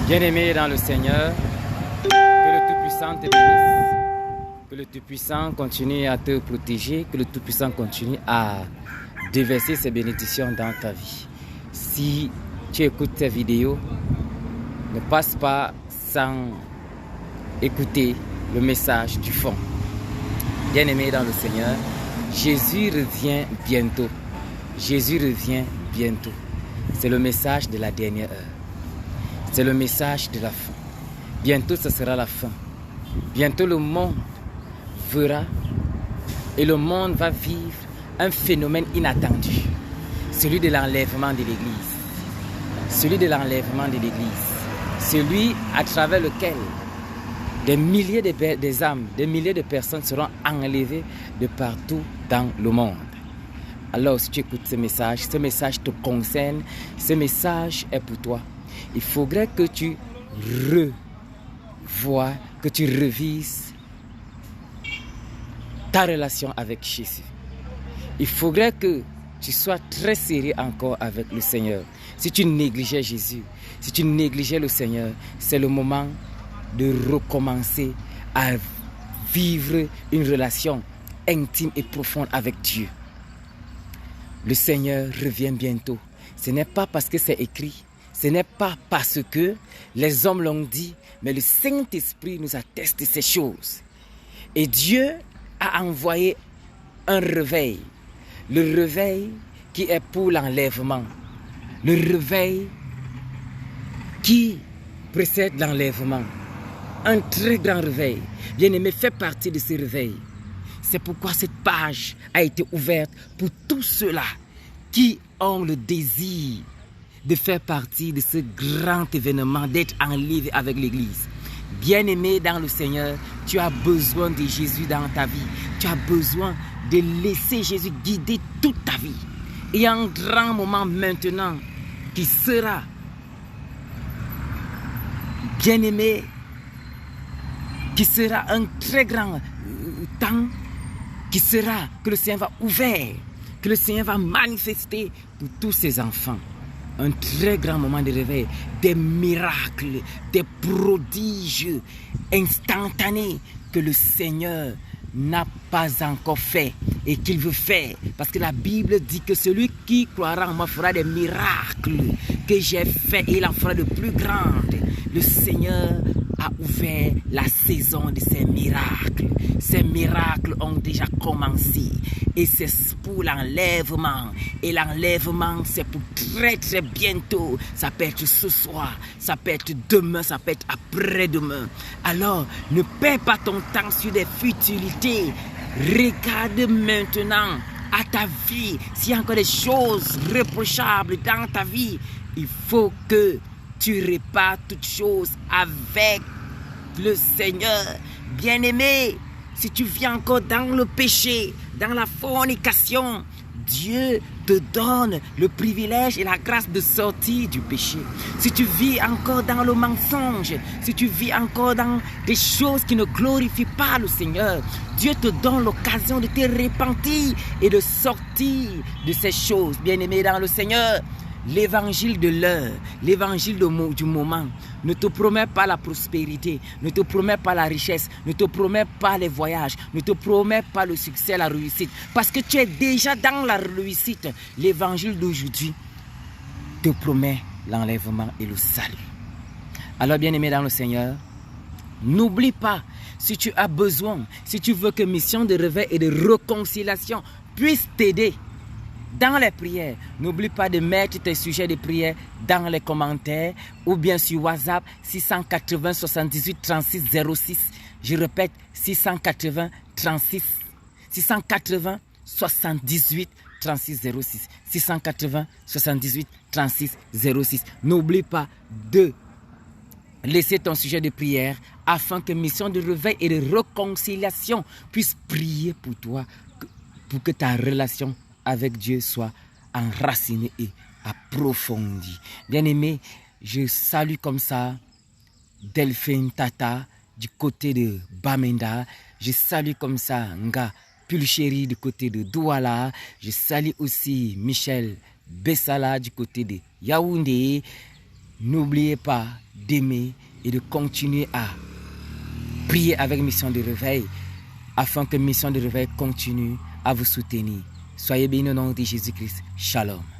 Bien-aimé dans le Seigneur, que le Tout-Puissant te bénisse, que le Tout-Puissant continue à te protéger, que le Tout-Puissant continue à déverser ses bénédictions dans ta vie. Si tu écoutes cette vidéo, ne passe pas sans écouter le message du fond. Bien-aimé dans le Seigneur, Jésus revient bientôt. Jésus revient bientôt. C'est le message de la dernière heure. C'est le message de la fin. Bientôt, ce sera la fin. Bientôt, le monde verra et le monde va vivre un phénomène inattendu. Celui de l'enlèvement de l'Église. Celui de l'enlèvement de l'Église. Celui à travers lequel des milliers des âmes, des milliers de personnes seront enlevées de partout dans le monde. Alors, si tu écoutes ce message te concerne, ce message est pour toi. Il faudrait que tu revoies, que tu revises ta relation avec Jésus. Il faudrait que tu sois très sérieux encore avec le Seigneur. Si tu négligeais Jésus, si tu négligeais le Seigneur, c'est le moment de recommencer à vivre une relation intime et profonde avec Dieu. Le Seigneur revient bientôt. Ce n'est pas parce que c'est écrit, ce n'est pas parce que les hommes l'ont dit, mais le Saint-Esprit nous atteste ces choses. Et Dieu a envoyé un réveil. Le réveil qui est pour l'enlèvement. Le réveil qui précède l'enlèvement. Un très grand réveil. Bien-aimé, fais partie de ce réveil. C'est pourquoi cette page a été ouverte pour tous ceux-là qui ont le désir de faire partie de ce grand événement, d'être enlevé avec l'Église. Bien-aimé dans le Seigneur, tu as besoin de Jésus dans ta vie. Tu as besoin de laisser Jésus guider toute ta vie. Il y a un grand moment maintenant qui sera, bien-aimé, qui sera un très grand temps, qui sera que le Seigneur va ouvrir, que le Seigneur va manifester pour tous ses enfants. Un très grand moment de réveil, des miracles, des prodiges instantanés que le Seigneur n'a pas encore fait et qu'il veut faire. Parce que la Bible dit que celui qui croira en moi fera des miracles que j'ai fait et il en fera de plus grandes. Le Seigneur a ouvert la saison de ces miracles. Ces miracles ont déjà commencé et c'est pour l'enlèvement. Et l'enlèvement, c'est pour très très bientôt. Ça peut être ce soir, ça peut être demain, ça peut être après-demain. Alors, ne perds pas ton temps sur des futilités. Regarde maintenant à ta vie. S'il y a encore des choses reprochables dans ta vie, il faut que tu répares toutes choses avec le Seigneur. Bien-aimé, si tu vis encore dans le péché, dans la fornication, Dieu te donne le privilège et la grâce de sortir du péché. Si tu vis encore dans le mensonge, si tu vis encore dans des choses qui ne glorifient pas le Seigneur, Dieu te donne l'occasion de te repentir et de sortir de ces choses. Bien-aimé dans le Seigneur, l'évangile de l'heure, l'évangile du moment ne te promet pas la prospérité, ne te promet pas la richesse, ne te promet pas les voyages, ne te promet pas le succès, la réussite. Parce que tu es déjà dans la réussite. L'évangile d'aujourd'hui te promet l'enlèvement et le salut. Alors bien-aimé dans le Seigneur, n'oublie pas, si tu as besoin, si tu veux que mission de réveil et de réconciliation puisse t'aider dans les prières, n'oublie pas de mettre tes sujets de prière dans les commentaires ou bien sur WhatsApp 680 78 36 06. Je répète, 680 78 36 06. 680 78 36 06. N'oublie pas de laisser ton sujet de prière afin que mission de réveil et de réconciliation puisse prier pour toi, pour que ta relation avec Dieu soit enracinée et approfondie. Bien-aimé, je salue comme ça Delphine Tata du côté de Bamenda. Je salue comme ça Nga Pulchéri du côté de Douala. Je salue aussi Michel Bessala du côté de Yaoundé. N'oubliez pas d'aimer et de continuer à prier avec Mission de Réveil afin que Mission de Réveil continue à vous soutenir. Soyez bénis au nom de Jésus-Christ. Shalom.